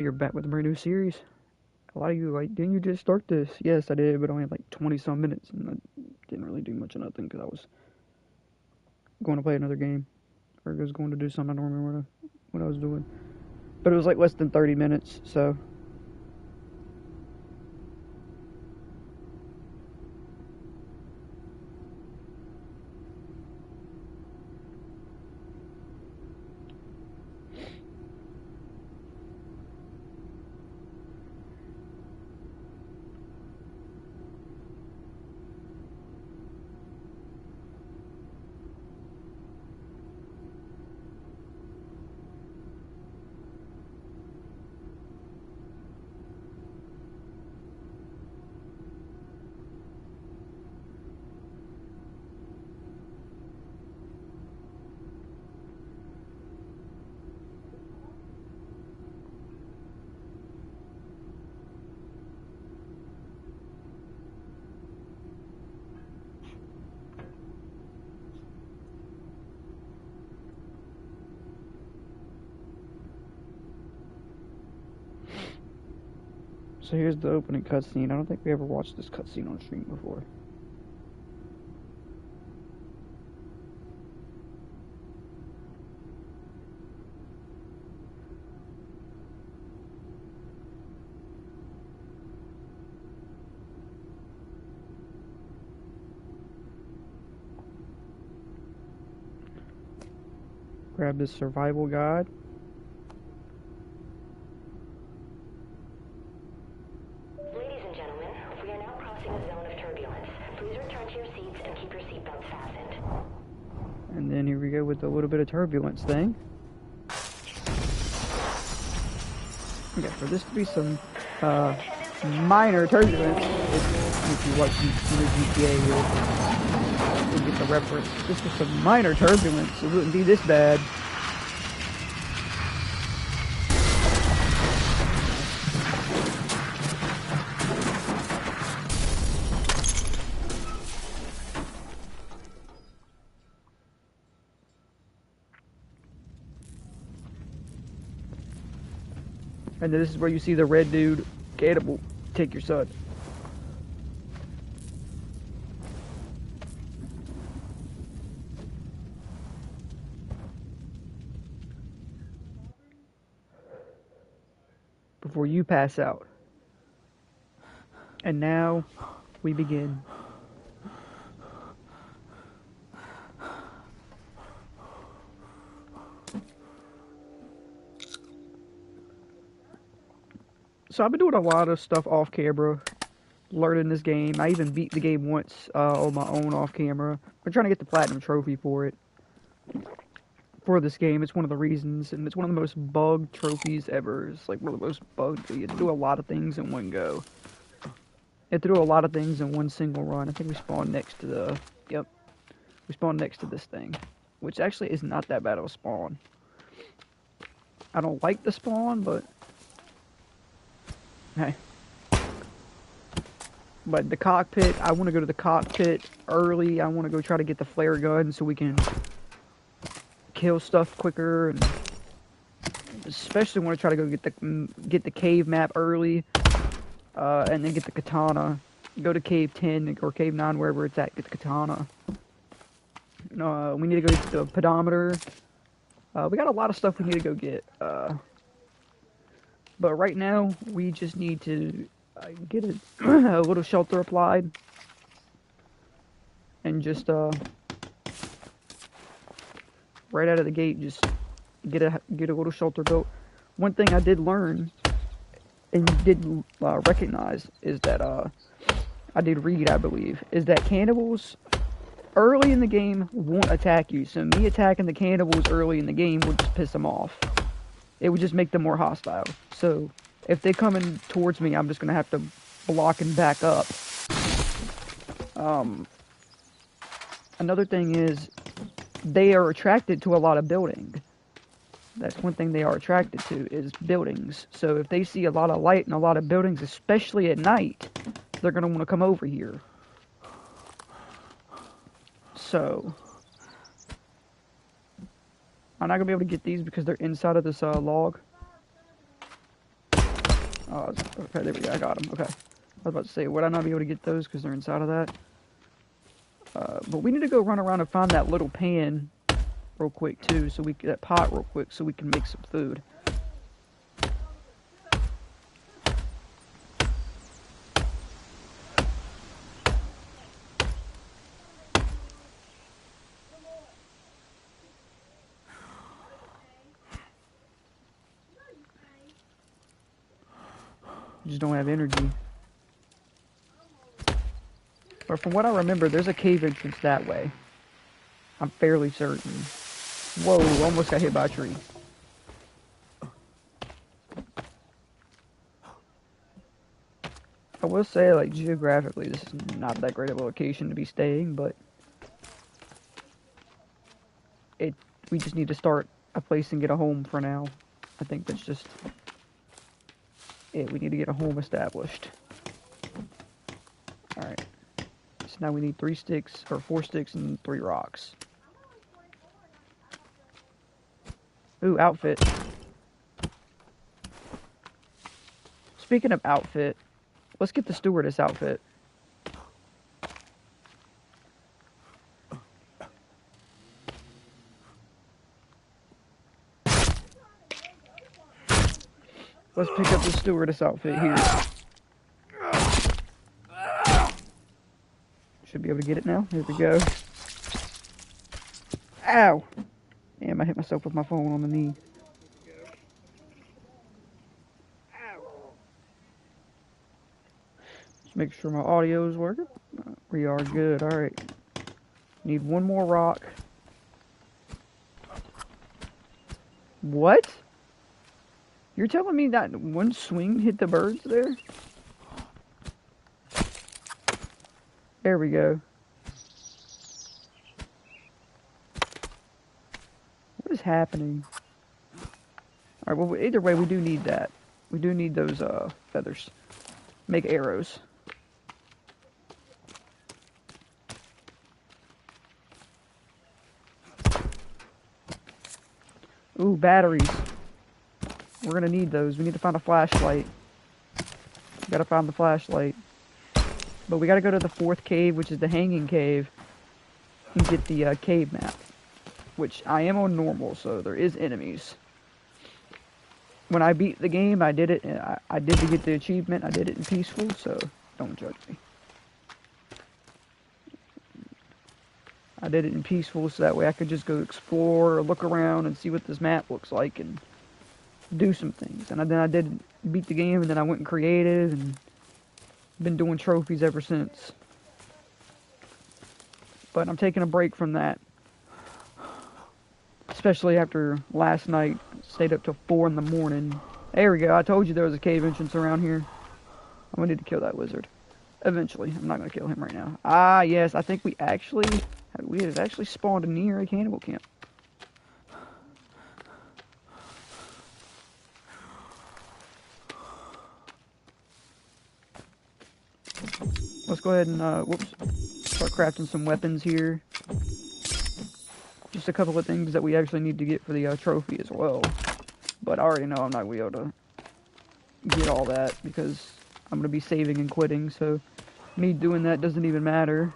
You're back with a brand new series. A lot of you like, didn't you just start this? Yes, I did, but only like 20 some minutes, and I didn't really do much of nothing because I was going to play another game, or I was going to do something. I don't remember what I was doing, but it was like less than 30 minutes, so. So here's the opening cutscene. I don't think we ever watched this cutscene on stream before. Grab this survival guide. Ladies and gentlemen, we are now crossing a zone of turbulence. Please return to your seats and keep your seatbelts fastened. And then here we go with a little bit of turbulence thing. Okay, for this to be some minor turbulence, if you watch GTA, you'll get the reference. This is some minor turbulence. It wouldn't be this bad. And this is where you see the red dude, Cannibal, take your son. Before you pass out. And now, we begin. So I've been doing a lot of stuff off camera, learning this game. I even beat the game once on my own off camera. I'm trying to get the platinum trophy for it. For this game, it's one of the reasons, and it's one of the most bugged trophies ever. It's like one of the most bugged. You have to do a lot of things in one go. You have to do a lot of things in one single run. I think we spawned next to the... Yep. We spawned next to this thing, which actually is not that bad of a spawn. I don't like the spawn, but... Hey. But the cockpit, I want to go to the cockpit early. I want to go try to get the flare gun so we can kill stuff quicker, and especially want to try to go get the cave map early, and then get the katana. Go to cave 10 or cave 9, wherever it's at. Get the katana. We need to go get the pedometer. We got a lot of stuff we need to go get. But right now, we just need to get a little shelter applied. And just, right out of the gate, just get a little shelter built. One thing I did learn, and did recognize, is that, I did read, I believe, is that cannibals, early in the game, won't attack you. So me attacking the cannibals early in the game would just piss them off. It would just make them more hostile. So, if they come in towards me, I'm just going to have to block and back up. Another thing is, they are attracted to a lot of building. That's one thing they are attracted to, is buildings. So if they see a lot of light and a lot of buildings, especially at night, they're going to want to come over here. So... I'm not going to be able to get these because they're inside of this log. Oh, okay, there we go. I got them. Okay. I was about to say, would I not be able to get those because they're inside of that? But we need to go run around and find that little pan real quick too, so that pot real quick, so we can make some food. Just don't have energy. But from what I remember, there's a cave entrance that way. I'm fairly certain. Whoa, almost got hit by a tree. I will say, like, geographically, this is not that great of a location to be staying, but we just need to start a place and get a home for now. I think that's just it. We need to get a home established. Alright. So now we need 3 sticks, or 4 sticks and 3 rocks. Ooh, outfit. Speaking of outfit, let's get the stewardess outfit. Let's pick up the stewardess outfit here. Should be able to get it now. Here we go. Ow! Damn, I hit myself with my phone on the knee. Just make sure my audio is working. We are good. Alright. Need 1 more rock. What? You're telling me that 1 swing hit the birds there? There we go. What is happening? Alright, well, either way, we do need that. We do need those, feathers. Make arrows. Ooh, batteries. We're gonna need those. We need to find a flashlight. We gotta find the flashlight. But we gotta go to the 4th cave, which is the hanging cave, and get the cave map. Which I am on normal, so there is enemies. When I beat the game, I did it. I did to get the achievement. I did it in peaceful, so don't judge me. I did it in peaceful, so that way I could just go explore or look around and see what this map looks like and do some things. And then I did beat the game, and then I went and created, and been doing trophies ever since. But I'm taking a break from that. Especially after last night, stayed up till 4 in the morning. There we go, I told you there was a cave entrance around here. I'm gonna need to kill that wizard. Eventually, I'm not gonna kill him right now. Ah, yes, I think we have actually spawned near a cannibal camp. Let's go ahead and, start crafting some weapons here. Just a couple of things that we actually need to get for the trophy as well. But I already know I'm not going to be able to get all that because I'm going to be saving and quitting, so me doing that doesn't even matter.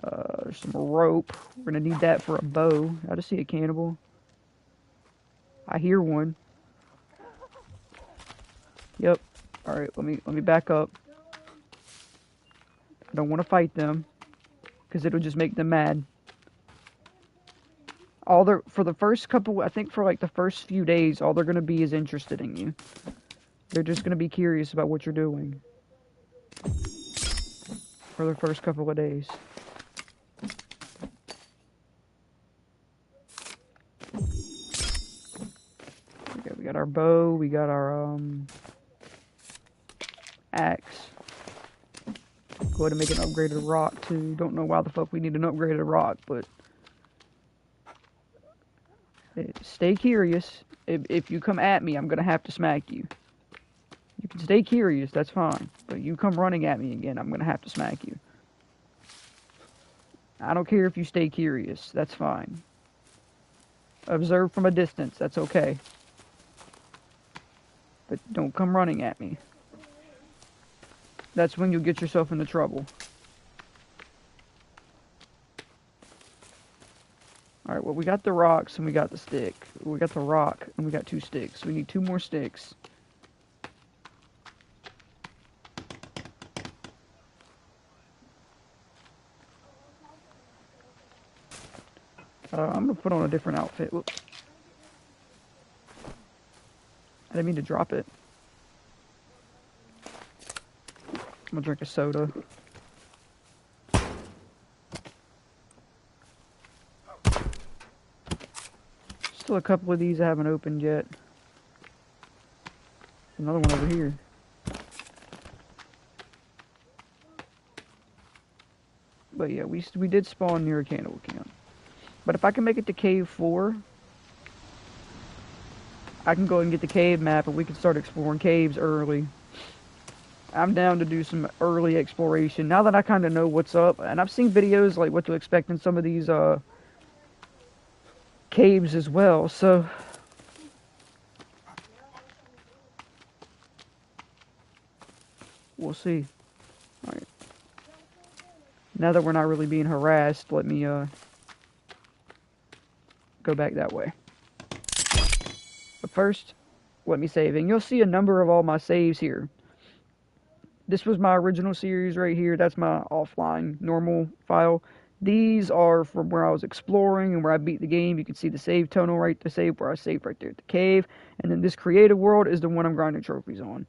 There's some rope. We're going to need that for a bow. I just see a cannibal. I hear one. Yep. Alright, let me back up. I don't want to fight them because it'll just make them mad. For the first couple, I think for like the first few days, all they're going to be is interested in you. They're just going to be curious about what you're doing. For the first couple of days. We got our bow, we got our axe. Go ahead and make an upgraded rock too. Don't know why the fuck we need an upgraded rock, but stay curious. If you come at me, I'm gonna have to smack you. You can stay curious, that's fine. But you come running at me again, I'm gonna have to smack you. I don't care if you stay curious, that's fine. Observe from a distance, that's okay. but don't come running at me. That's when you'll get yourself into trouble. Alright, well, we got the rocks and we got the stick. We got the rock and we got 2 sticks. We need 2 more sticks. I'm gonna put on a different outfit. Whoops. I didn't mean to drop it. I'm gonna drink a soda. Still a couple of these I haven't opened yet. Another one over here. But yeah, we did spawn near a cannibal camp. But if I can make it to cave 4, I can go and get the cave map and we can start exploring caves early. I'm down to do some early exploration now that I kind of know what's up. And I've seen videos like what to expect in some of these caves as well. So we'll see. Alright. Now that we're not really being harassed, let me go back that way. But first, let me save. And you'll see a number of all my saves here. This was my original series right here. That's my offline normal file. These are from where I was exploring and where I beat the game. You can see the save tunnel right to save where I saved right there at the cave. And then this creative world is the one I'm grinding trophies on.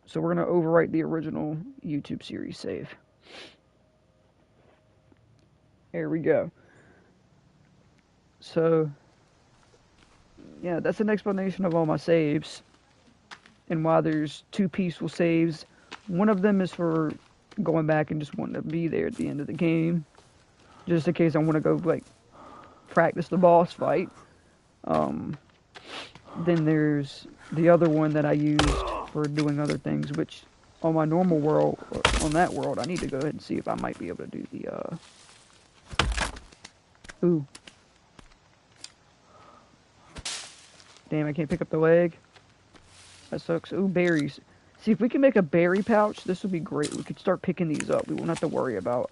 So we're going to overwrite the original YouTube series save. There we go. So, yeah, that's an explanation of all my saves and why there's 2 peaceful saves. One of them is for going back and just wanting to be there at the end of the game, just in case I want to go like practice the boss fight. Then there's the other one that I used for doing other things, which on my normal world, on that world, I need to go ahead and see if I might be able to do the ooh. Damn, I can't pick up the leg. That sucks. Ooh, berries. See, if we can make a berry pouch, this would be great. We could start picking these up. We won't have to worry about,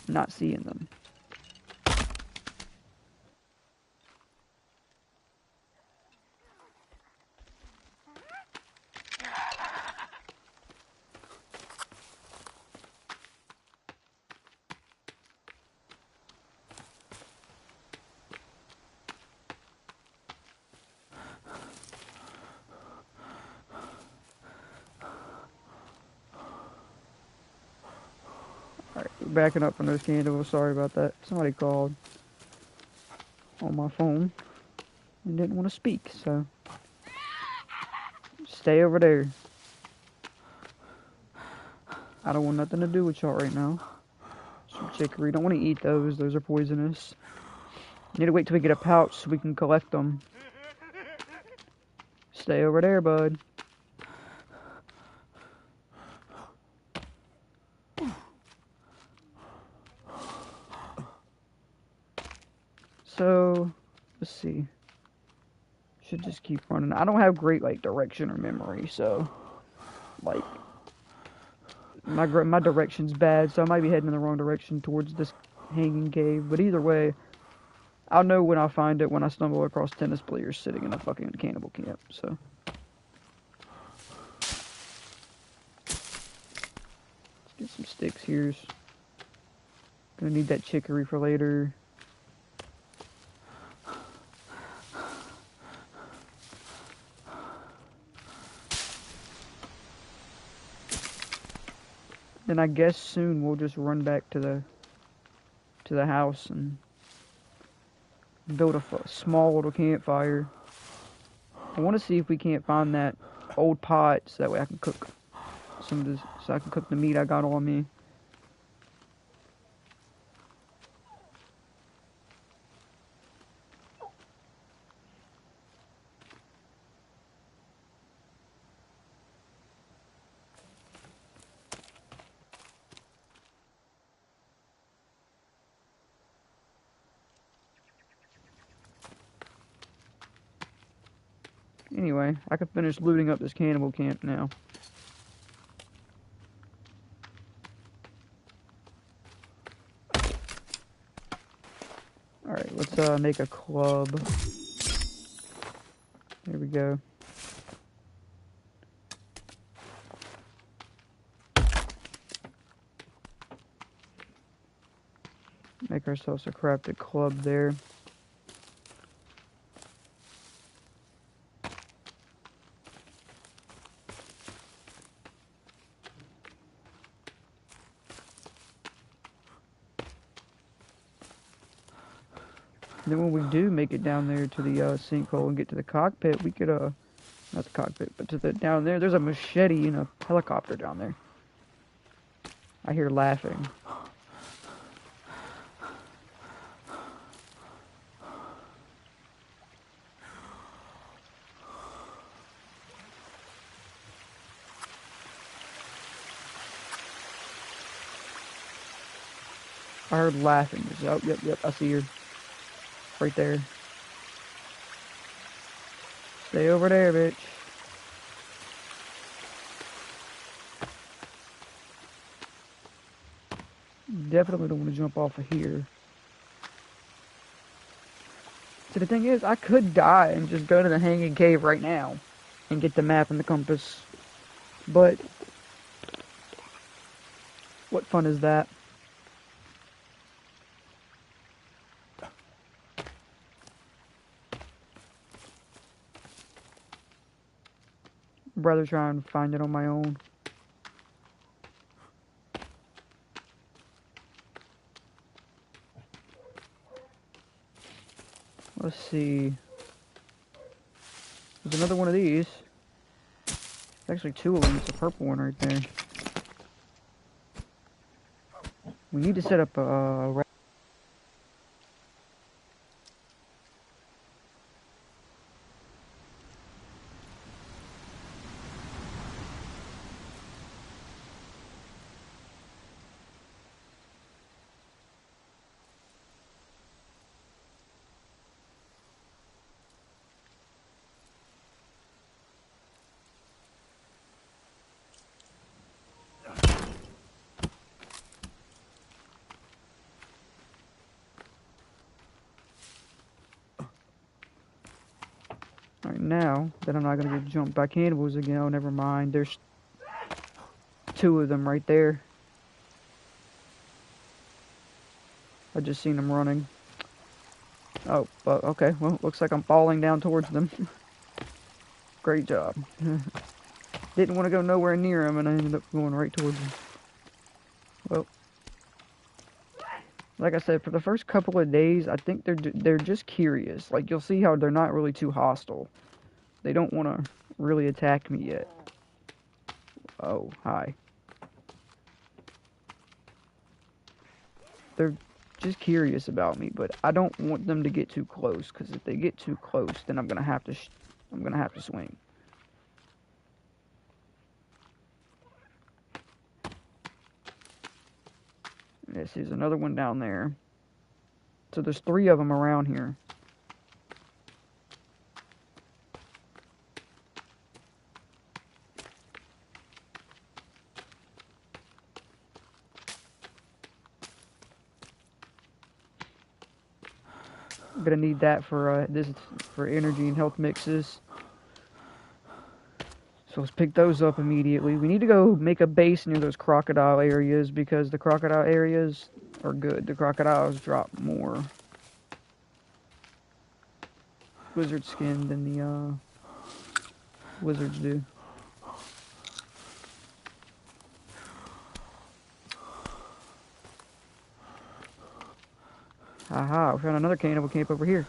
not seeing them. Alright, backing up from those candles. Sorry about that. Somebody called on my phone and didn't want to speak, so stay over there. I don't want nothing to do with y'all right now. Some chicory. Don't want to eat those. Those are poisonous. Need to wait till we get a pouch so we can collect them. Stay over there, bud. So, let's see. Should just keep running. I don't have great, like, direction or memory, so, like, my direction's bad, so I might be heading in the wrong direction towards this hanging cave. But either way, I'll know when I find it when I stumble across tennis players sitting in a fucking cannibal camp, so. Let's get some sticks here. Gonna need that chicory for later. Then I guess soon we'll just run back to the house and build a small little campfire. I want to see if we can't find that old pot so that way I can cook some of this, so I can cook the meat I got on me. Anyway, I can finish looting up this cannibal camp now. Alright, let's make a club. There we go. Make ourselves a crafted club there. Then when we do make it down there to the sinkhole and get to the cockpit, we could not the cockpit, but to the down there. There's a machete and a helicopter down there. I hear laughing. I heard laughing. Oh, yep, I see her. Right there. Stay over there, bitch. Definitely don't want to jump off of here. So the thing is, I could die and just go to the hanging cave right now and get the map and the compass. But what fun is that? I'd rather try and find it on my own. Let's see. There's another one of these. There's actually two of them. It's a purple one right there. We need to set up a... Alright, now that I'm not going to get jumped by cannibals again, oh, never mind. There's two of them right there. I just seen them running. Oh, okay. Well, looks like I'm falling down towards them. Great job. Didn't want to go nowhere near them, and I ended up going right towards them. Well, like I said, for the first couple of days, I think they're just curious. Like, you'll see how they're not really too hostile. They don't want to really attack me yet. Oh, hi. They're just curious about me, but I don't want them to get too close, because if they get too close, then I'm gonna have to swing. Yes, there's another one down there. So there's three of them around here. I'm gonna need that for for energy and health mixes. So let's pick those up immediately. We need to go make a base near those crocodile areas because the crocodile areas are good. The crocodiles drop more wizard skin than the wizards do. Haha, we found another cannibal camp over here.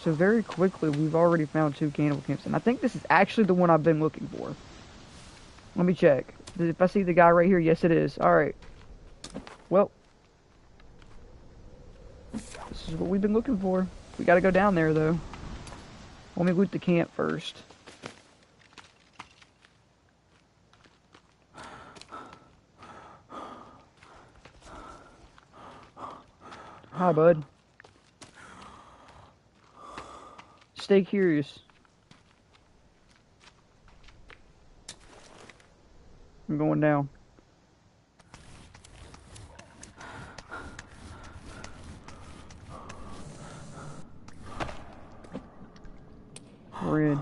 So very quickly, we've already found two cannibal camps, and I think this is actually the one I've been looking for. Let me check. If I see the guy right here, yes it is. Alright. Well, this is what we've been looking for. We gotta go down there, though. Let me loot the camp first. Hi, bud. stay curious. I'm going down. We're in.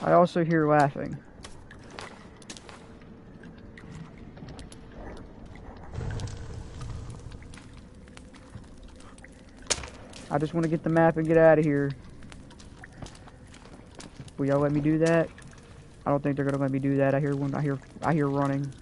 I also hear laughing. I just want to get the map and get out of here. Will y'all let me do that? I don't think they're gonna let me do that. I hear one. I hear running.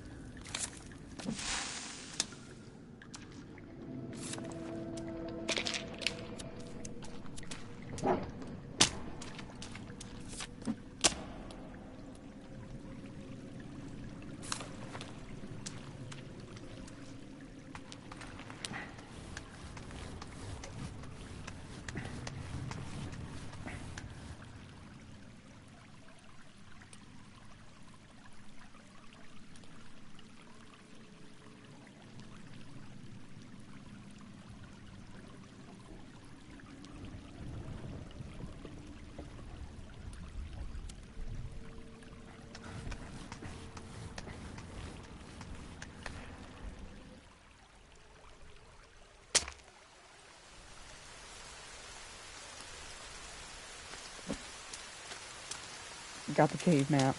Got the cave map.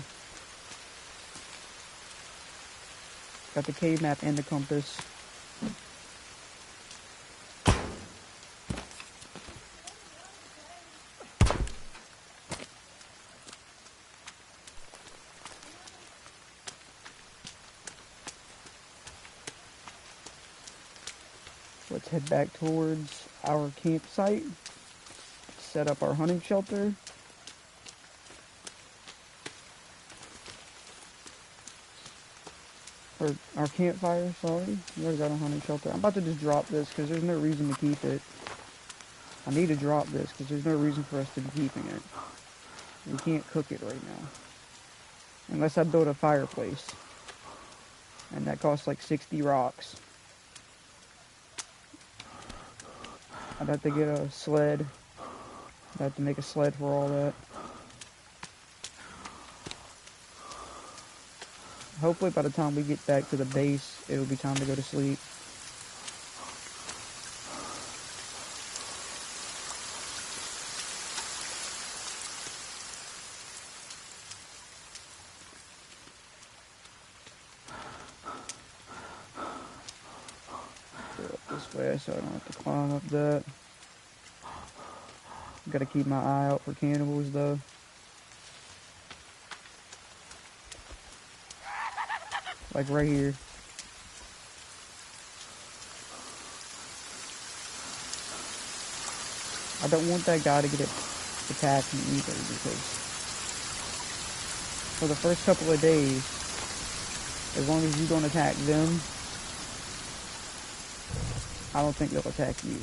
Got the cave map and the compass. Let's head back towards our campsite. Set up our hunting shelter. Or our campfire, sorry. We already got a hunting shelter. I'm about to just drop this because there's no reason to keep it. I need to drop this because there's no reason for us to be keeping it. We can't cook it right now. Unless I build a fireplace. And that costs like 60 rocks. I'd have to get a sled. I'd have to make a sled for all that. Hopefully by the time we get back to the base, it'll be time to go to sleep. Go up this way so I don't have to climb up that. Gotta keep my eye out for cannibals though. Like right here. I don't want that guy to get attacked me either because for the first couple of days, as long as you don't attack them, I don't think they'll attack you.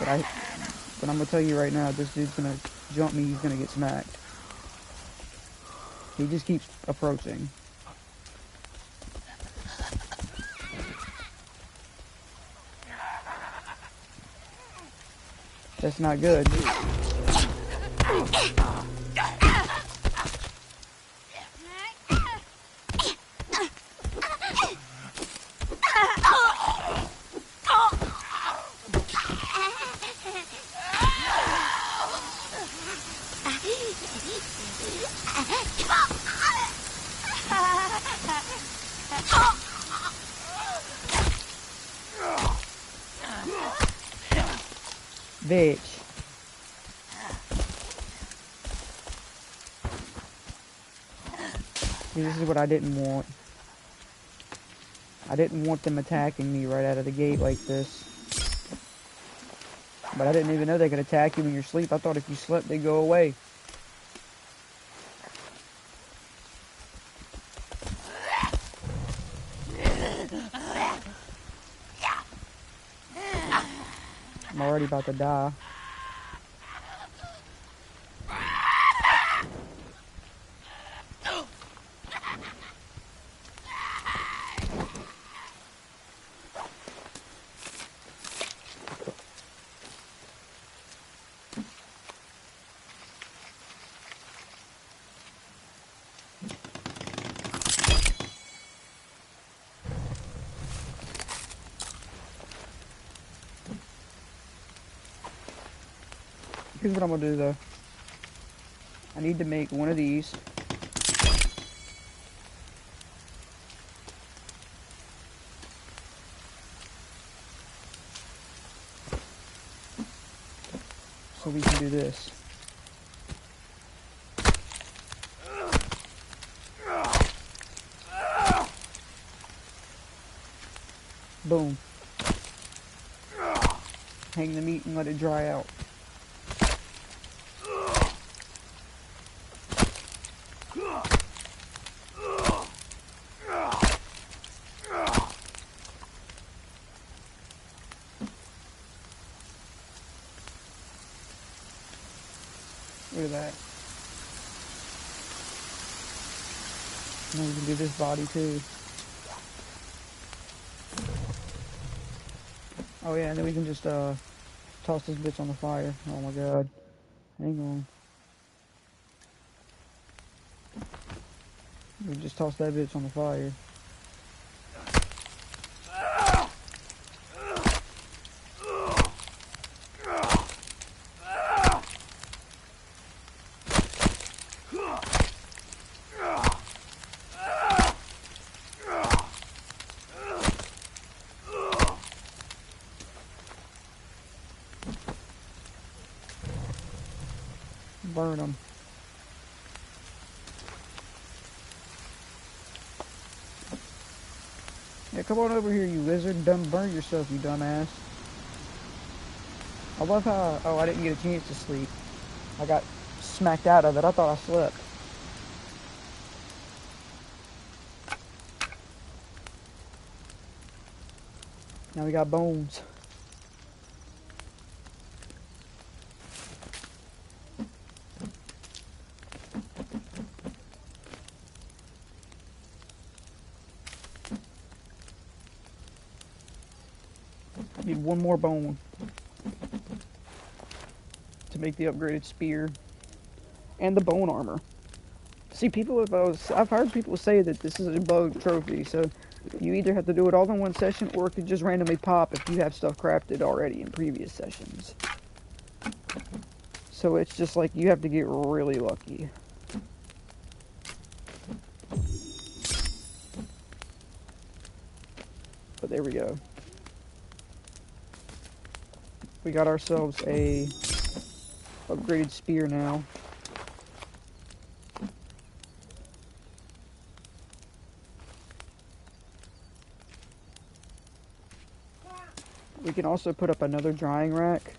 But I'm gonna tell you right now, this dude's gonna jump me, he's gonna get smacked. He just keeps approaching. That's not good. Bitch. See, this is what I didn't want. I didn't want them attacking me right out of the gate like this. But I didn't even know they could attack you in your sleep. I thought if you slept, they'd go away. I'm already about to die. Here's what I'm gonna do though. I need to make one of these. So we can do this. Boom. Hang the meat and let it dry out. Look at that. Now we can do this body too. Oh yeah, and then we can just toss this bitch on the fire. Oh my god. Hang on. We just toss that bitch on the fire. Burn them. Yeah, come on over here, you lizard. Done burn yourself, you dumbass. I love how... Oh, I didn't get a chance to sleep. I got smacked out of it. I thought I slept. Now we got bones. I need one more bone to make the upgraded spear and the bone armor. See, I've heard people say that this is a bug trophy, so you either have to do it all in one session or it could just randomly pop if you have stuff crafted already in previous sessions. So it's just like you have to get really lucky. But there we go. We got ourselves a upgraded spear now. We can also put up another drying rack.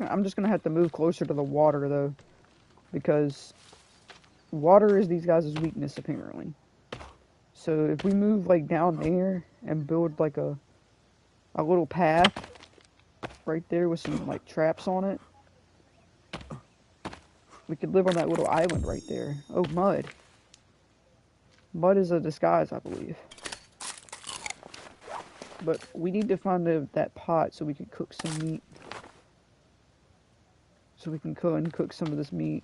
I'm just gonna have to move closer to the water though, because water is these guys' weakness apparently. So if we move like down there and build like a little path right there with some like traps on it, we could live on that little island right there. Oh, mud. Mud is a disguise, I believe. But we need to find that pot so we can cook some meat. So we can cook some of this meat.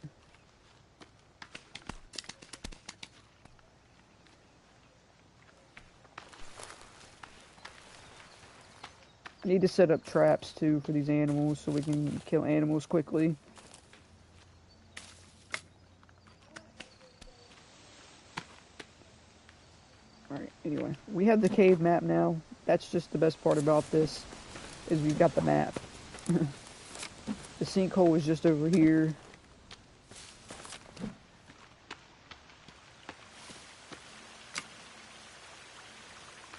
I need to set up traps too for these animals so we can kill animals quickly. Alright, anyway. We have the cave map now. That's just the best part about this, is we've got the map. The sinkhole is just over here.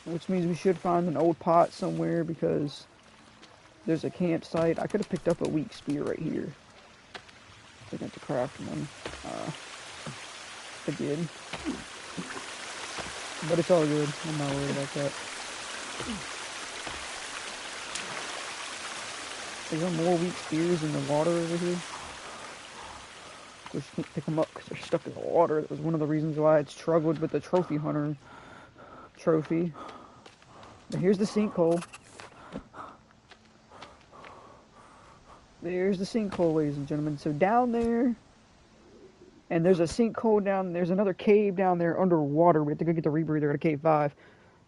Which means we should find an old pot somewhere because there's a campsite. I could have picked up a weak spear right here. I got to craft one. I did. But it's all good. I'm not worried about that. Is there more weak spears in the water over here? Of course, you can't pick them up because they're stuck in the water. That was one of the reasons why I struggled with the trophy hunter trophy. But here's the sinkhole. There's the sinkhole, ladies and gentlemen. So down there And there's a sinkhole down. There's another cave down there underwater. We have to go get the rebreather at cave 5.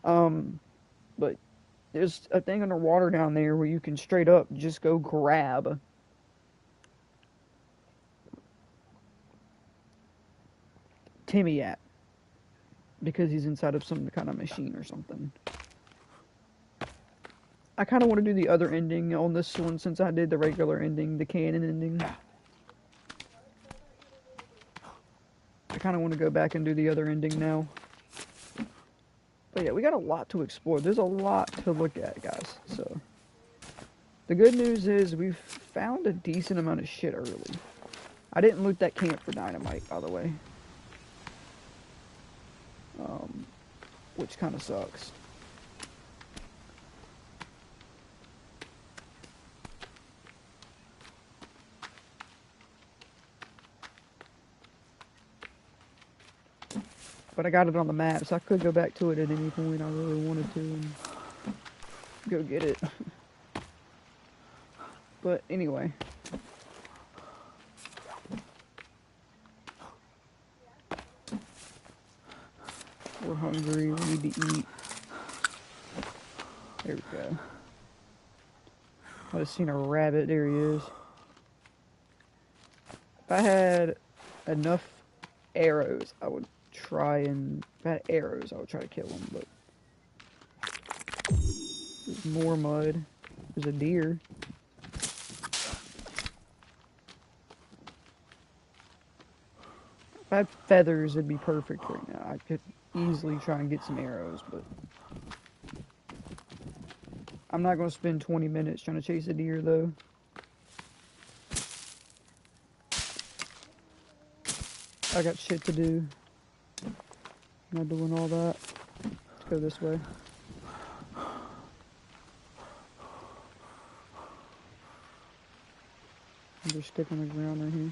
But there's a thing underwater down there where you can straight up just go grab Timmy at, because he's inside of some kind of machine or something. I kind of want to do the other ending on this one since I did the regular ending, the canon ending. I kind of want to go back and do the other ending now. But yeah, we got a lot to explore. There's a lot to look at, guys. So the good news is we've found a decent amount of shit early. I didn't loot that camp for dynamite, by the way. Which kind of sucks. But I got it on the map, so I could go back to it at any point I really wanted to and go get it. But anyway. We're hungry, we need to eat. There we go. I just seen a rabbit, there he is. If I had enough arrows, I would try and... If I had arrows, I would try to kill him, but... There's more mud. There's a deer. If I had feathers, it'd be perfect right now. I could easily try and get some arrows, but... I'm not going to spend 20 minutes trying to chase a deer, though. I got shit to do. I'm not doing all that. Let's go this way. I'm just stick on the ground right here.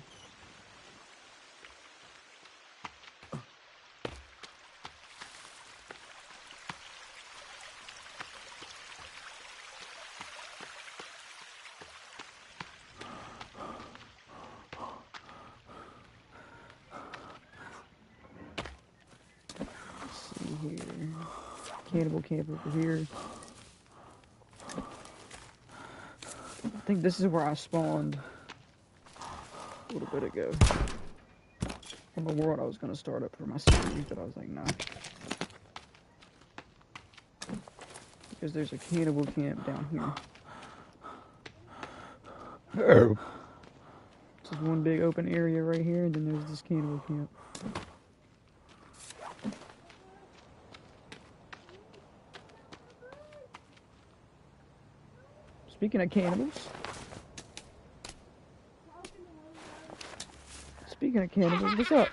Here. Cannibal camp over here. I think this is where I spawned a little bit ago. From the world I was going to start up for my series, but I was like, nah. Because there's a cannibal camp down here. Oh. This is one big open area right here, and then there's this cannibal camp. Speaking of cannibals. What's up?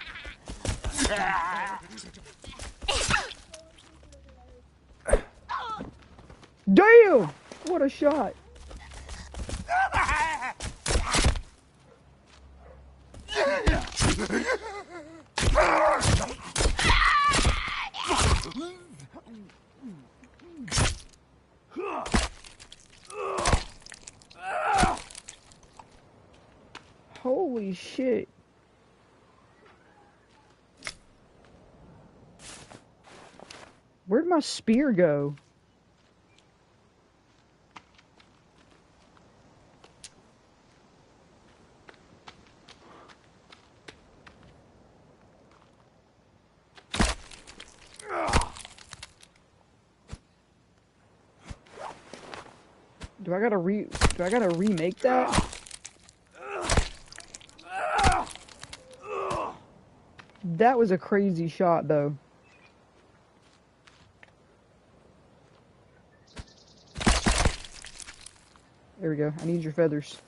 Damn! What a shot! Holy shit. Where'd my spear go? Do I gotta remake that? That was a crazy shot, though. There we go. I need your feathers.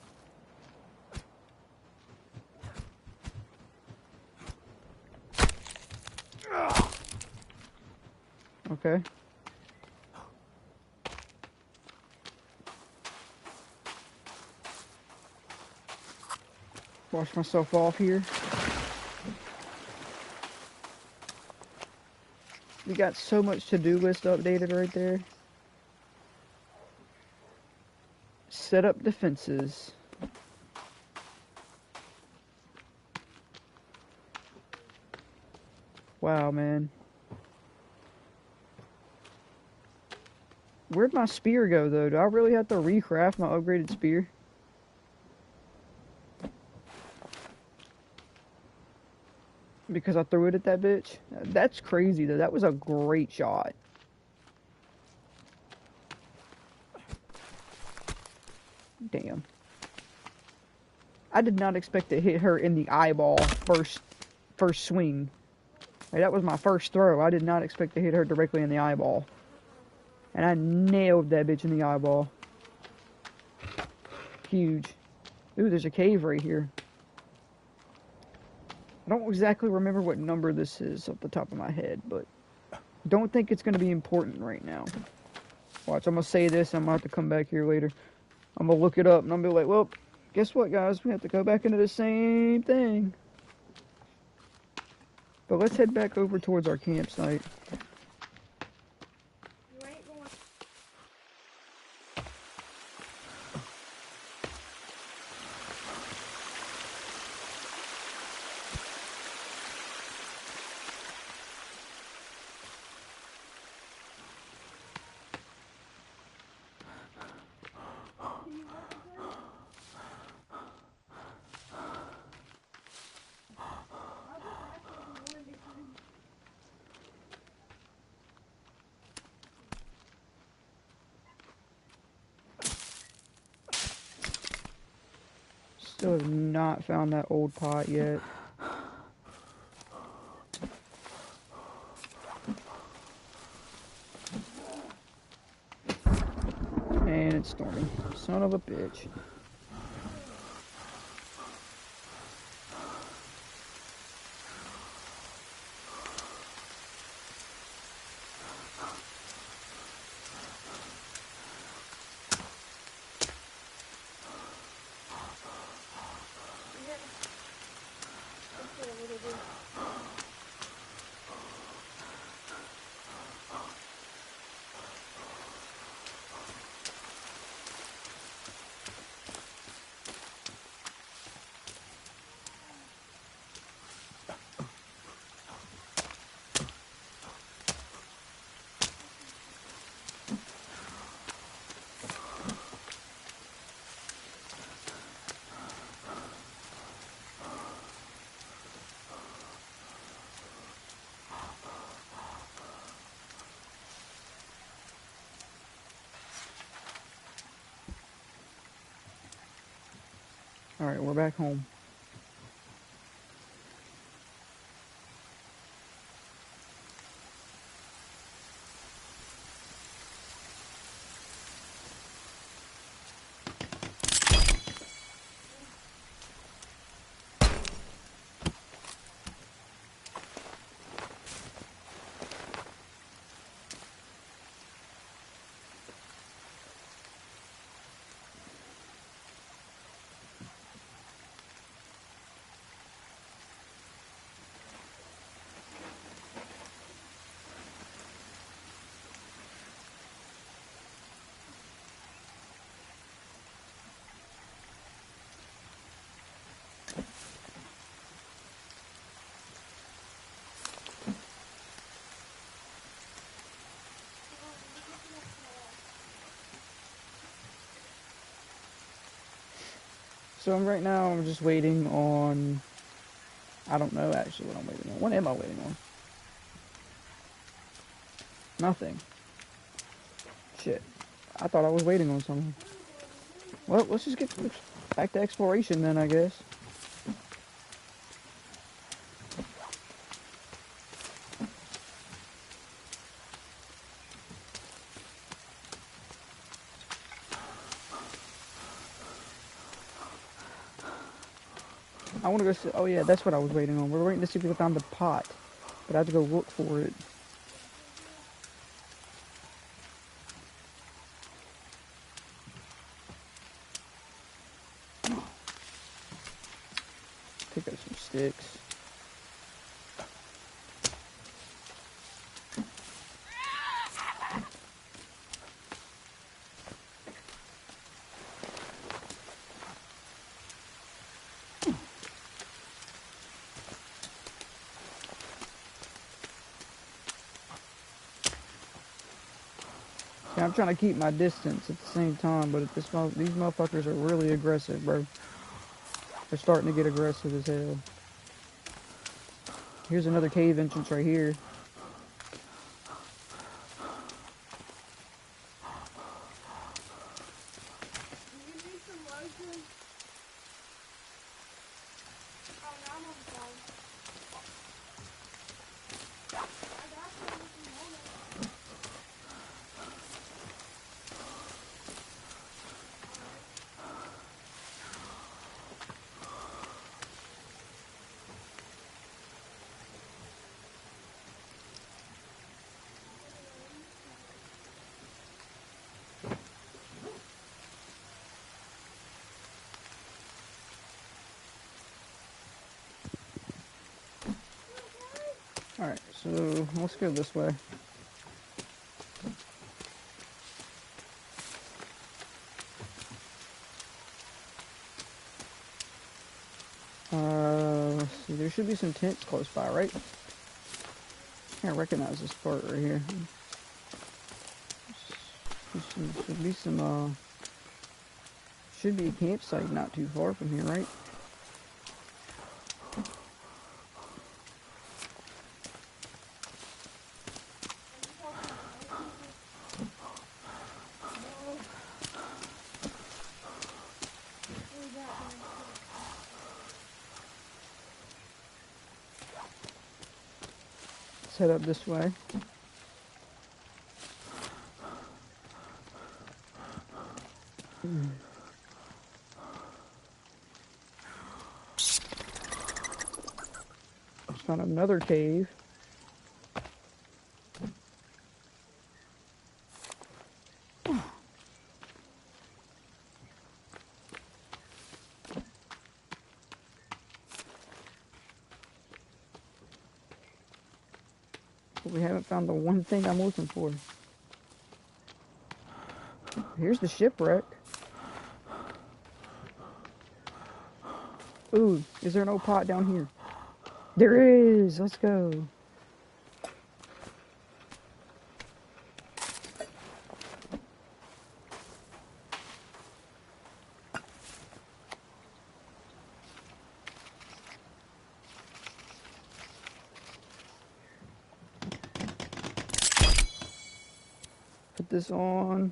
Okay. Wash myself off here. We got so much to-do list updated right there. Set up defenses. Wow, man. Where'd my spear go, though? Do I really have to recraft my upgraded spear? Because I threw it at that bitch? That's crazy, though. That was a great shot. Damn. I did not expect to hit her in the eyeball first swing. Like, that was my first throw. I did not expect to hit her directly in the eyeball. And I nailed that bitch in the eyeball. Huge. Ooh, there's a cave right here. I don't exactly remember what number this is off the top of my head, but don't think it's going to be important right now. Watch, I'm going to say this, and I'm going to have to come back here later. I'm going to look it up, and I'm going to be like, well, guess what, guys? We have to go back into the same thing. But let's head back over towards our campsite. Still have not found that old pot yet. And it's storming. Son of a bitch. Alright, we're back home. So right now I'm just waiting on... I don't know actually what I'm waiting on. What am I waiting on? Nothing. Shit. I thought I was waiting on something. Well, let's just get back to exploration then, I guess. I want to go see... Oh yeah, that's what I was waiting on. We're waiting to see if we can find the pot. But I have to go look for it. Pick up some sticks. Yeah, I'm trying to keep my distance at the same time, but these motherfuckers are really aggressive, bro. They're starting to get aggressive as hell. Here's another cave entrance right here. Alright, so let's go this way. Let's see, there should be some tents close by, right? I recognize this part right here. Should be a campsite not too far from here, right? Let's head up this way. Let's find another cave. But we haven't found the one thing I'm looking for. Here's the shipwreck. Ooh, is there no pot down here? There is! Let's go. Put this on.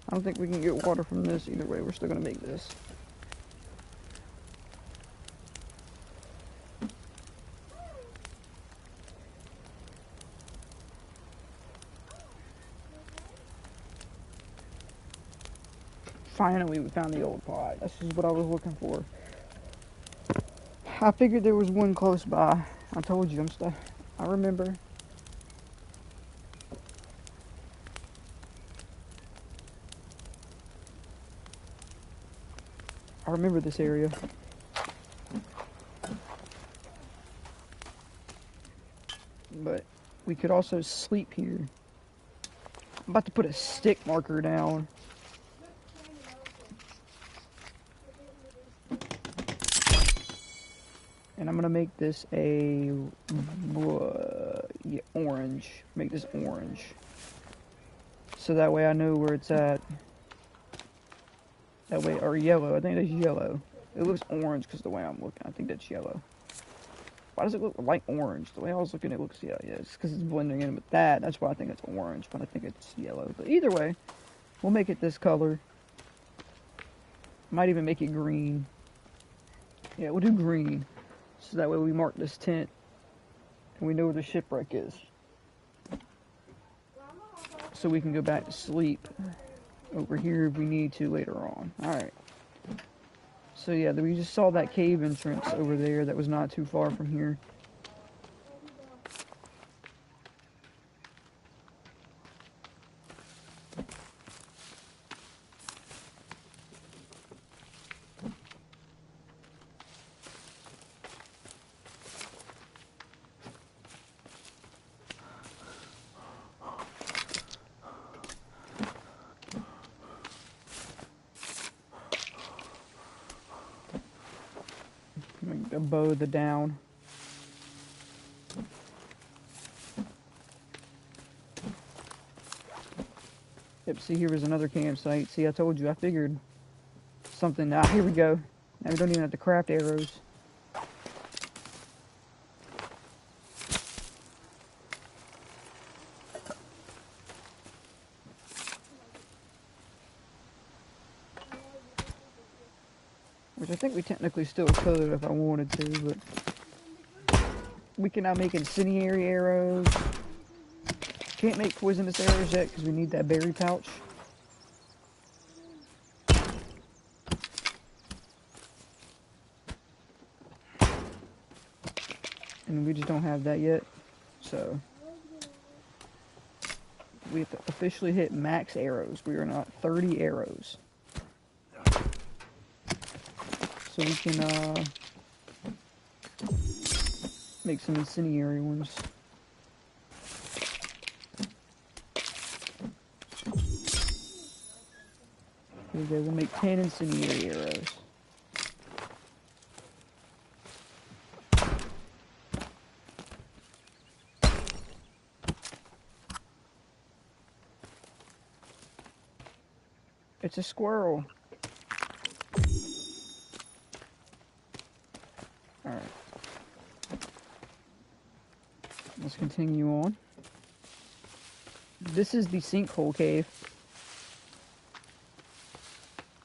I don't think we can get water from this either way. We're still gonna make this. Finally, we found the old pot. This is what I was looking for. I figured there was one close by. I told you, I remember. I remember this area. But we could also sleep here. I'm about to put a stick marker down. And I'm gonna make this a orange. Make this orange. So that way I know where it's at. That way, or yellow. I think that's yellow. It looks orange because the way I'm looking. I think that's yellow. Why does it look like orange? The way I was looking, it looks, yeah, it's because it's blending in with that. That's why I think it's orange, but I think it's yellow. But either way, we'll make it this color. Might even make it green. Yeah, we'll do green. So that way we mark this tent and we know where the shipwreck is. So we can go back to sleep over here if we need to later on. Alright. So yeah, we just saw that cave entrance over there that was not too far from here. Bow the down. Yep, see, here was another campsite. See, I told you, I figured something. Ah, here we go. Now we don't even have to craft arrows. Which I think we technically still could if I wanted to, but we can now make incendiary arrows. Can't make poisonous arrows yet because we need that berry pouch. And we just don't have that yet. So we have to officially hit max arrows. We are not 30 arrows. So we can make some incendiary ones. Here we go, we'll make 10 incendiary arrows. It's a squirrel. Alright. Let's continue on. This is the sinkhole cave.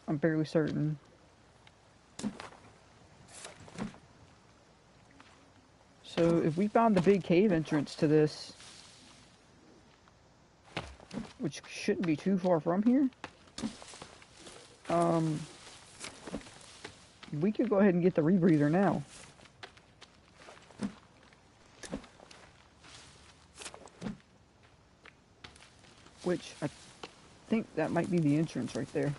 I'm fairly certain. So if we found the big cave entrance to this, which shouldn't be too far from here, we could go ahead and get the rebreather now. Which I think that might be the entrance right there.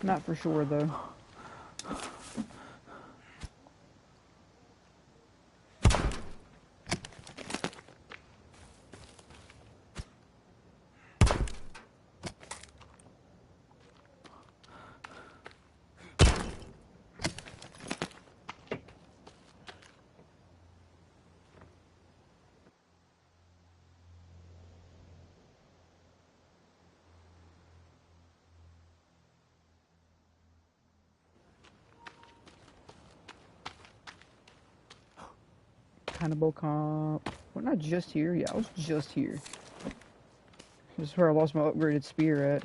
Not for sure though. Cannibal comp. We're not just here. Yeah, I was just here. This is where I lost my upgraded spear at.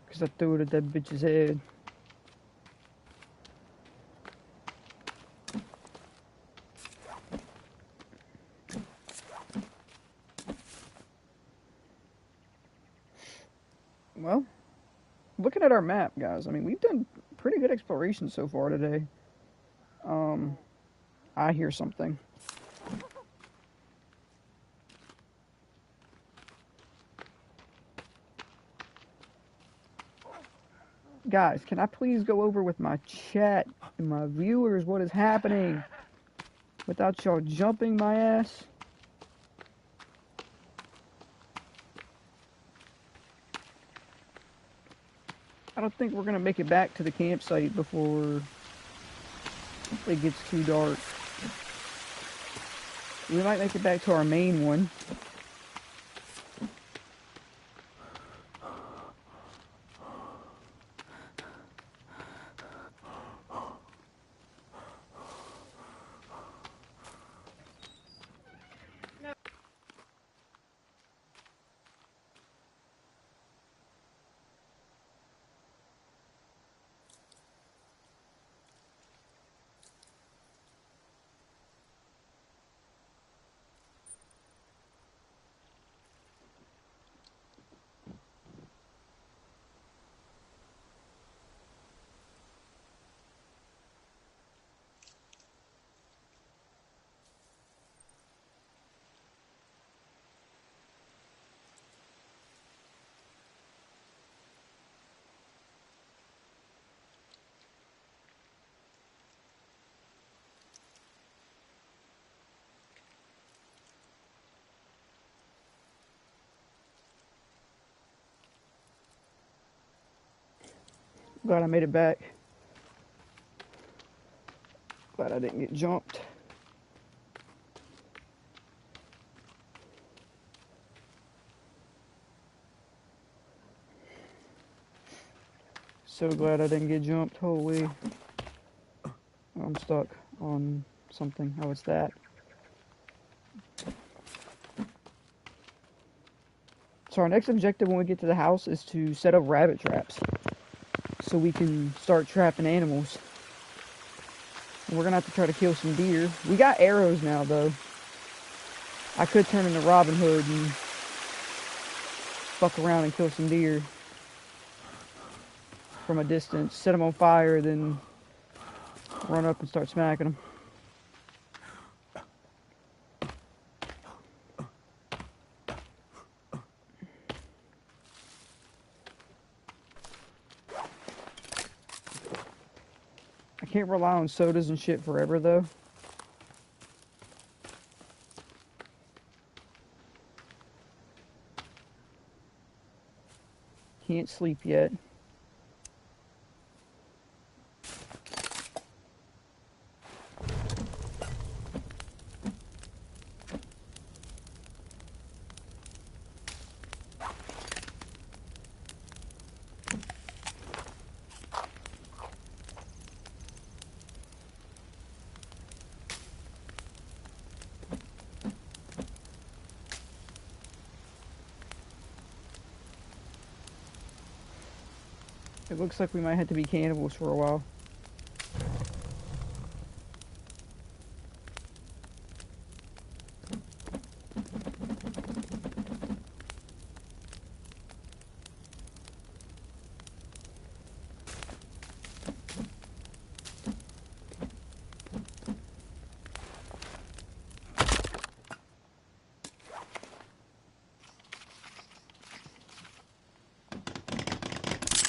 Because I threw it at that bitch's head. Well, looking at our map, guys, I mean, we've done pretty good exploration so far today. I hear something. Guys, can I please go over with my chat and my viewers what is happening without y'all jumping my ass? I don't think we're gonna make it back to the campsite before it gets too dark. We might make it back to our main one. Glad I made it back. Glad I didn't get jumped. So glad I didn't get jumped. Holy. I'm stuck on something. Oh, it's that. So our next objective when we get to the house is to set up rabbit traps so we can start trapping animals. And we're gonna have to try to kill some deer. We got arrows now though. I could turn into Robin Hood and fuck around and kill some deer from a distance, set them on fire, then run up and start smacking them. I can't rely on sodas and shit forever though. Can't sleep yet. It looks like we might have to be cannibals for a while.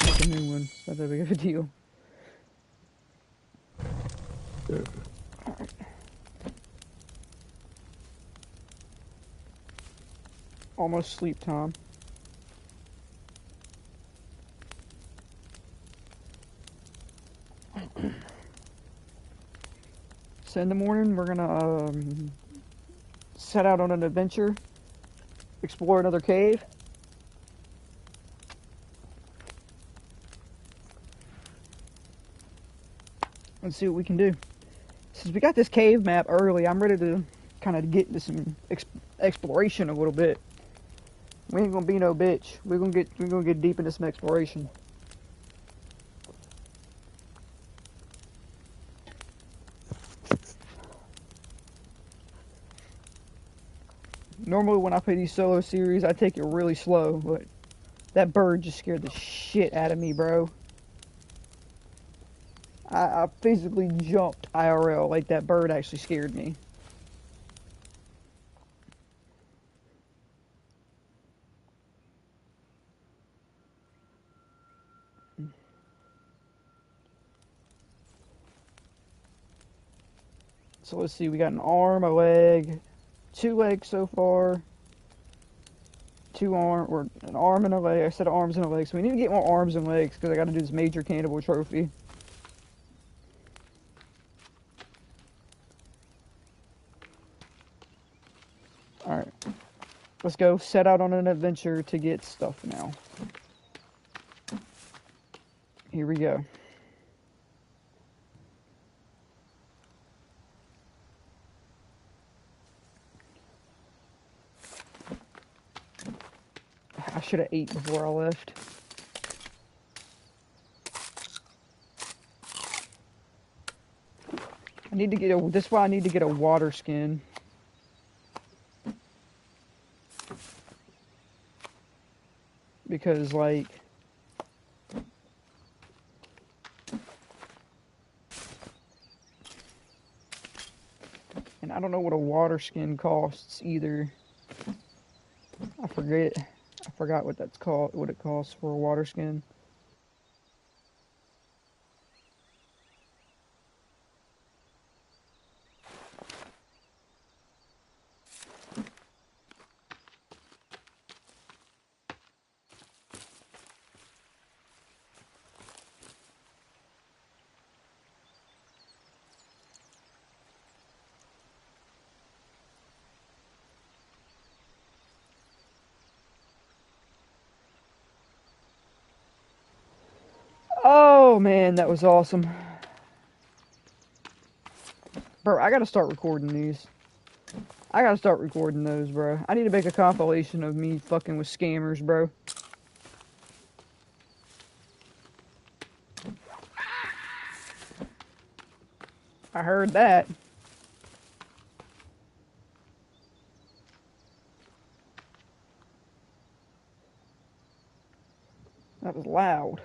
Make a new one. It's not that big of a deal. Almost sleep time. So in the morning, we're gonna set out on an adventure, explore another cave. And see what we can do. Since we got this cave map early, I'm ready to kind of get into some exploration a little bit. We ain't gonna be no bitch. We're gonna get deep into some exploration. Normally when I play these solo series, I take it really slow, but that bird just scared the shit out of me, bro. I physically jumped IRL, like that bird actually scared me. So let's see, we got an arm, a leg, 2 legs so far. 2 arm, or an arm and a leg. I said arms and a leg, so we need to get more arms and legs because I got to do this major cannibal trophy. Alright. Let's go set out on an adventure to get stuff now. Here we go. I should have ate before I left. I need to get a, this is why I need to get a water skin. Because like, and I don't know what a water skin costs either. I forgot what that's called, what it costs for a water skin. Oh man, that was awesome. Bro, I gotta start recording these. I gotta start recording those, bro. I need to make a compilation of me fucking with scammers, bro. I heard that. That was loud.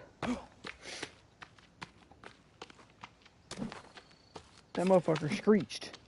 That motherfucker screeched.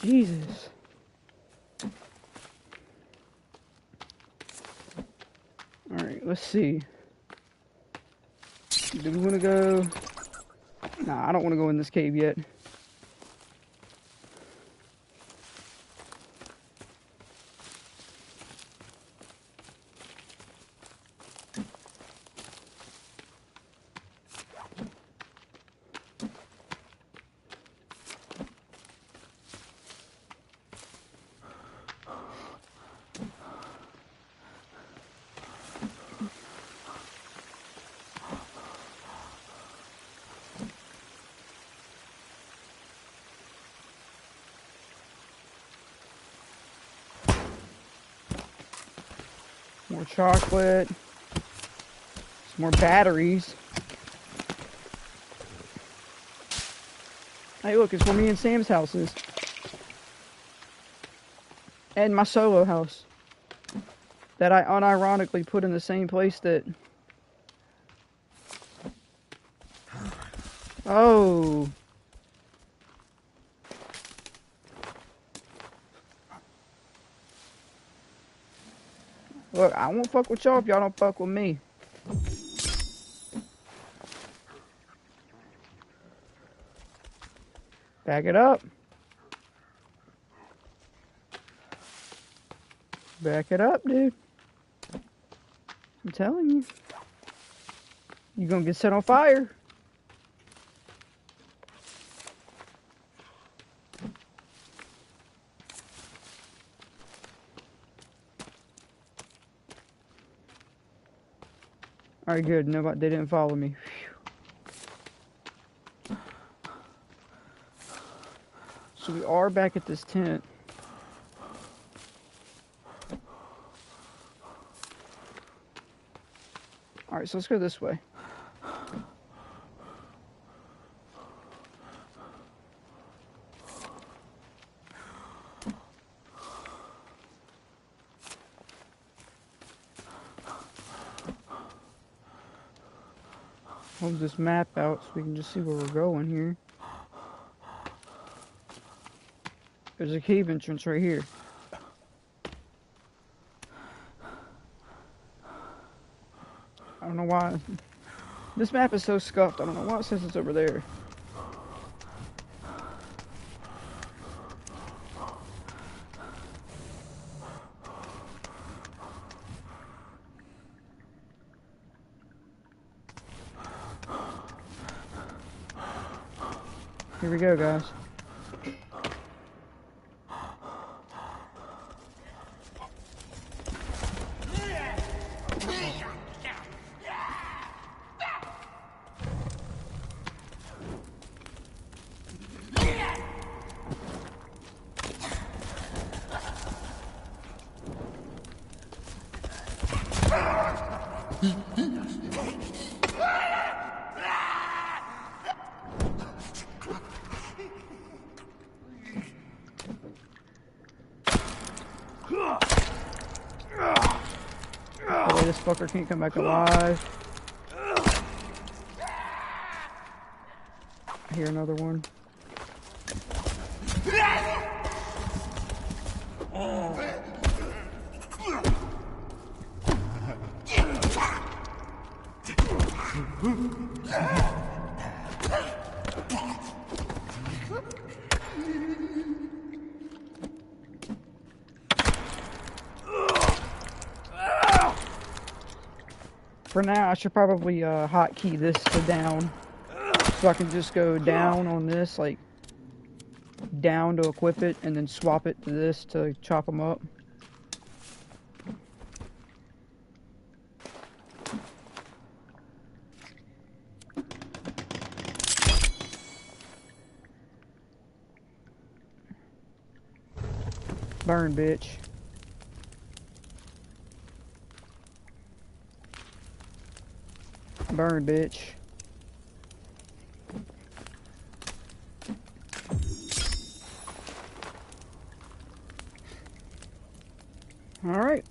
Jesus. Alright, let's see. Do we want to go? Nah, I don't want to go in this cave yet. More chocolate. Some more batteries. Hey, look, it's where me and Sam's house is. And my solo house. That I unironically put in the same place that... Oh. Look, I won't fuck with y'all if y'all don't fuck with me. Back it up. Back it up, dude. I'm telling you. You're gonna get set on fire. Alright, good. Nobody, they didn't follow me. Whew. So we are back at this tent. Alright, so let's go this way. Hold this map out so we can just see where we're going here. There's a cave entrance right here. I don't know why. This map is so scuffed. I don't know why it says it's over there. Here we go, guys. Oh, this fucker can't come back alive. I hear another one. For now, I should probably hotkey this to down, so I can just go down on this, like down to equip it, and then swap it to this to chop them up. Burn, bitch. Burn, bitch. Alright.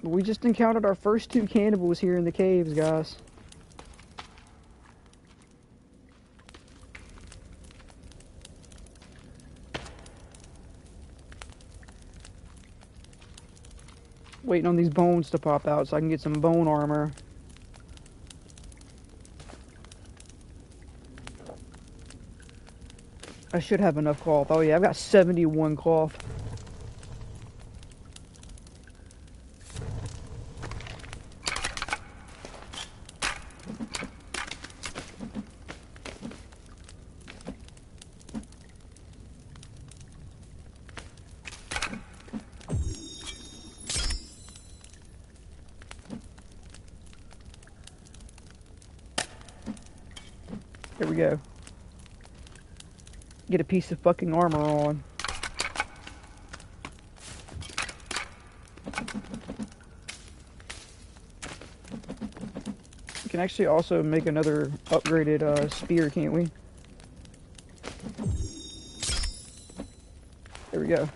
We just encountered our first 2 cannibals here in the caves, guys. Waiting on these bones to pop out so I can get some bone armor. I should have enough cloth. Oh yeah, I've got 71 cloth. There we go. Get a piece of fucking armor on. We can actually also make another upgraded spear, can't we? There we go.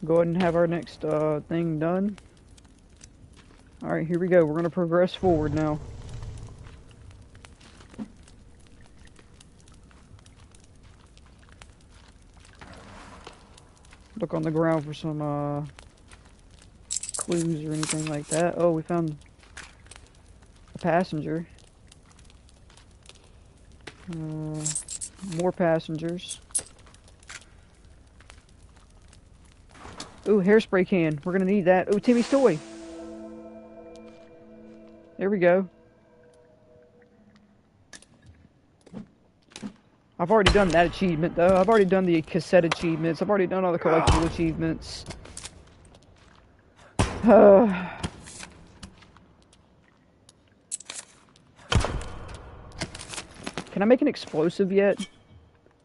Go ahead and have our next thing done. Alright, here we go. We're going to progress forward now. Look on the ground for some clues or anything like that. Oh, we found a passenger. More passengers. Ooh, hairspray can. We're gonna need that. Ooh, Timmy's toy. There we go. I've already done that achievement, though. I've already done the cassette achievements. I've already done all the collectible achievements. Can I make an explosive yet? I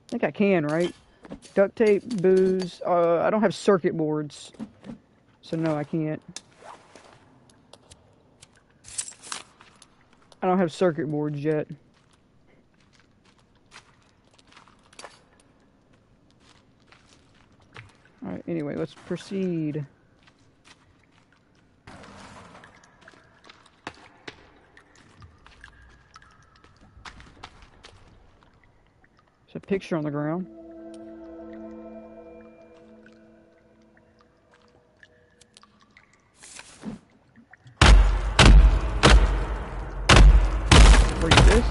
think I can, right? Duct tape, booze. I don't have circuit boards. So no, I can't. I don't have circuit boards yet. Alright, anyway, let's proceed. There's a picture on the ground. Break this.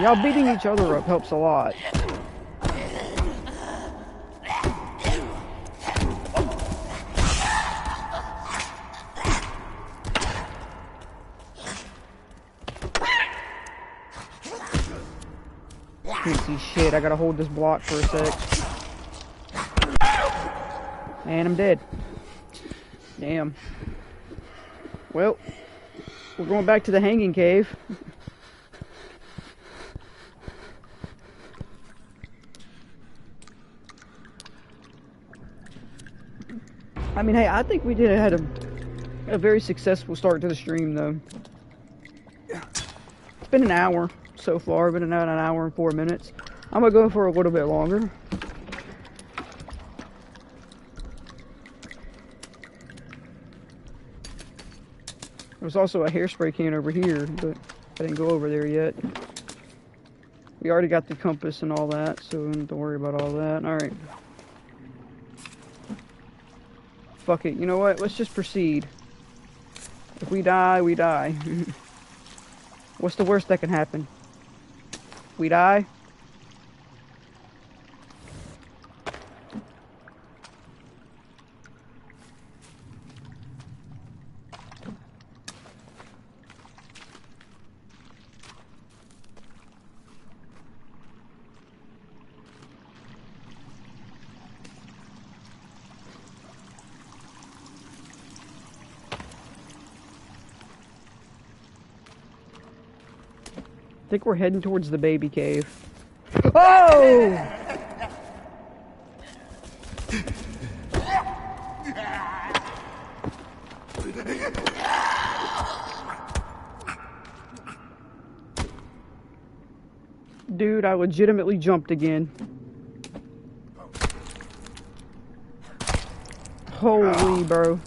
y'all beating each other up helps a lot. Can't see shit. I gotta hold this block for a sec. And I'm dead. Damn. Well, we're going back to the hanging cave. I mean, hey, I think we had a very successful start to the stream, though. It's been an hour so far. Been an hour and 4 minutes. I'm gonna go for a little bit longer. There's also a hairspray can over here, but I didn't go over there yet. We already got the compass and all that, so don't worry about all that. Alright. Fuck it. You know what? Let's just proceed. If we die, we die. What's the worst that can happen? We die? I think we're heading towards the baby cave. Oh! Dude, I legitimately jumped again. Holy, bro.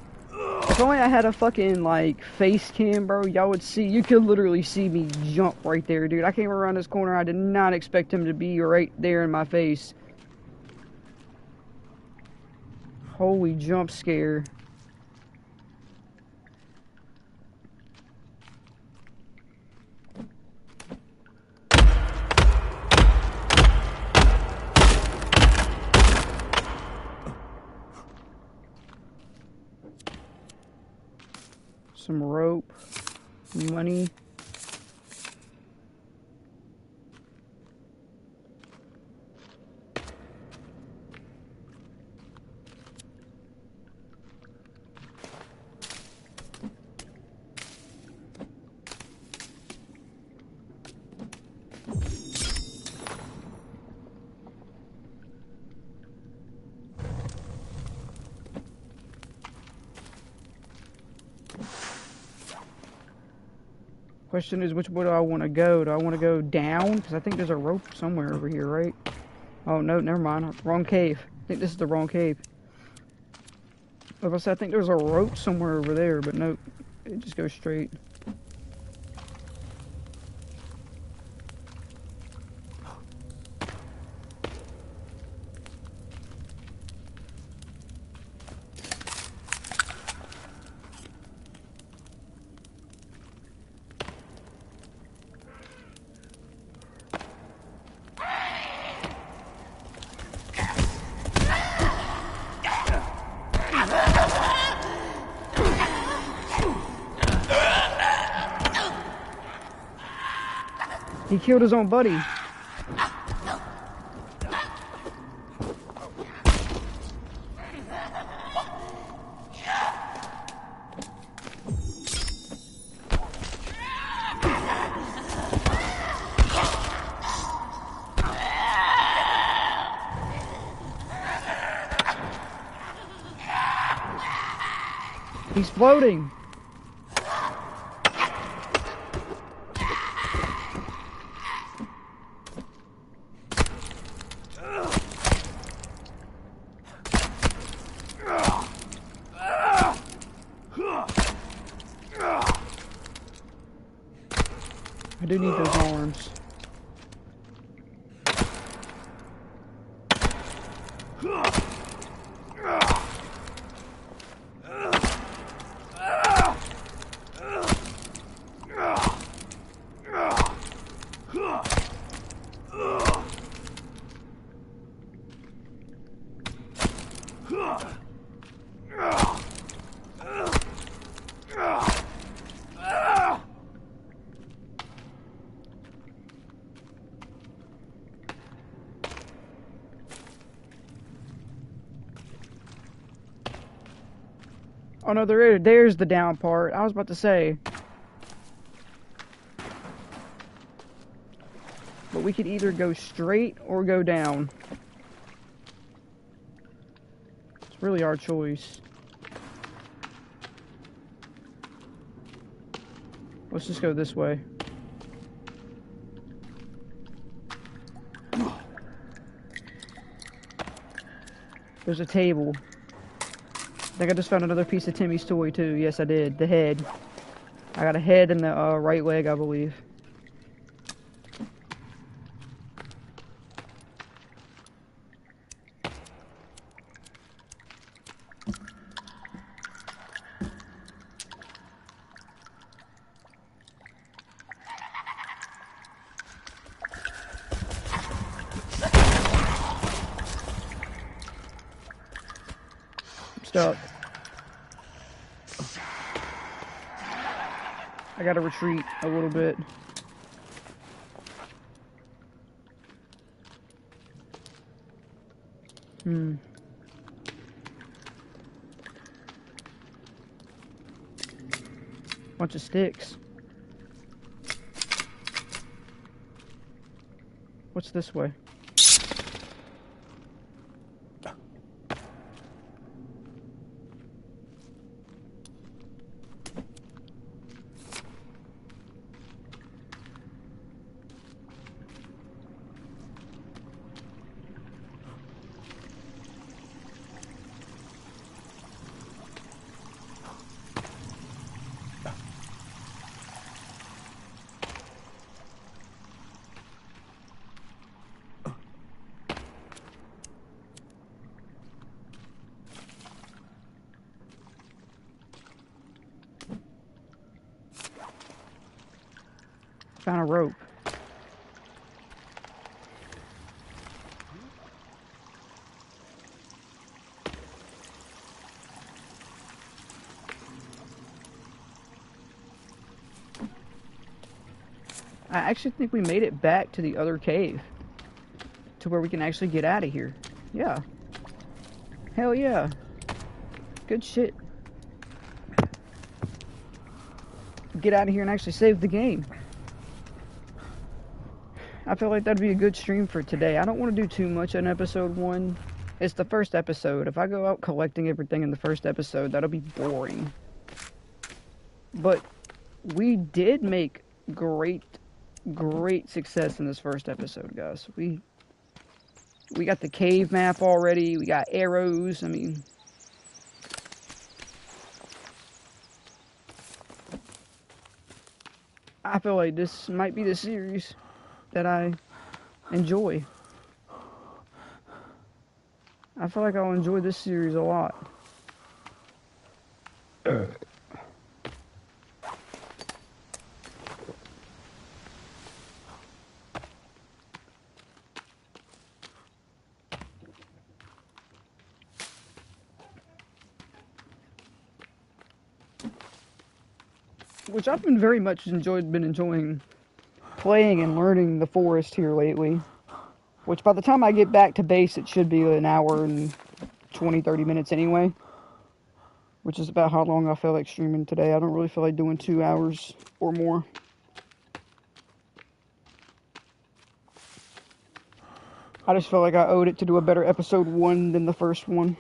If only I had a fucking, like, face cam, bro, y'all would see, you could literally see me jump right there, dude. I came around this corner, I did not expect him to be right there in my face. Holy jump scare. Some rope, money. Question is, which way do I want to go? Do I want to go down? Because I think there's a rope somewhere over here, right? Oh, no, never mind. Wrong cave. I think this is the wrong cave. I think there's a rope somewhere over there, but nope. It just goes straight. He killed his own buddy. He's floating. I do need those arms. Oh no, there's the down part. I was about to say. But we could either go straight or go down. It's really our choice. Let's just go this way. There's a table. I think I just found another piece of Timmy's toy too. Yes, I did. The head. I got a head in the right leg, I believe. Stuck. I gotta retreat a little bit. Bunch of sticks. What's this way? Found a rope. I actually think we made it back to the other cave. To where we can actually get out of here. Yeah. Hell yeah. Good shit. Get out of here and actually save the game. I feel like that'd be a good stream for today. I don't want to do too much in episode 1. It's the first episode. If I go out collecting everything in the first episode, that'll be boring. But we did make great success in this first episode, guys. We got the cave map already. We got arrows. I mean, I feel like this might be the series that I enjoy. I feel like I'll enjoy this series a lot. Which I've been very much enjoying playing and learning the forest here lately. Which by the time I get back to base, it should be an hour and 20-30 minutes anyway. Which is about how long I feel like streaming today. I don't really feel like doing 2 hours or more. I just felt like I owed it to do a better episode 1 than the first one.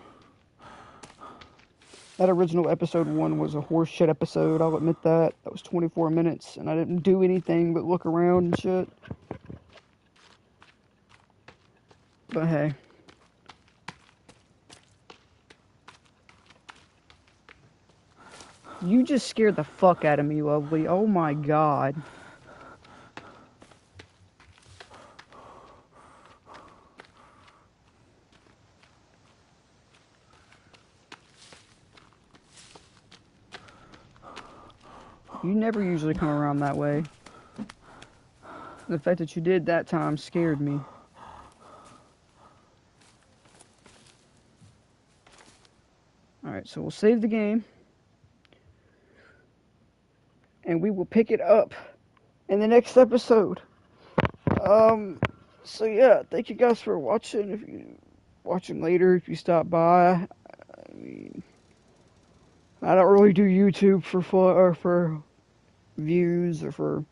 That original episode 1 was a horseshit episode, I'll admit that. That was 24 minutes, and I didn't do anything but look around and shit. But hey. You just scared the fuck out of me, Lovely. Oh my god. You never usually come around that way. The fact that you did that time scared me. Alright, so we'll save the game. And we will pick it up in the next episode. So yeah, thank you guys for watching. If you watching later, if you stop by, I mean, I don't really do YouTube for fun or for views or for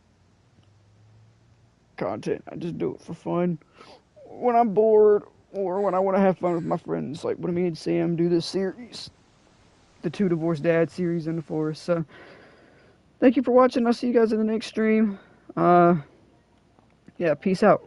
content. I just do it for fun when I'm bored or when I want to have fun with my friends, like when me and Sam do this series, the Two Divorced Dads series in the forest. So thank you for watching. I'll see you guys in the next stream. Yeah, peace out.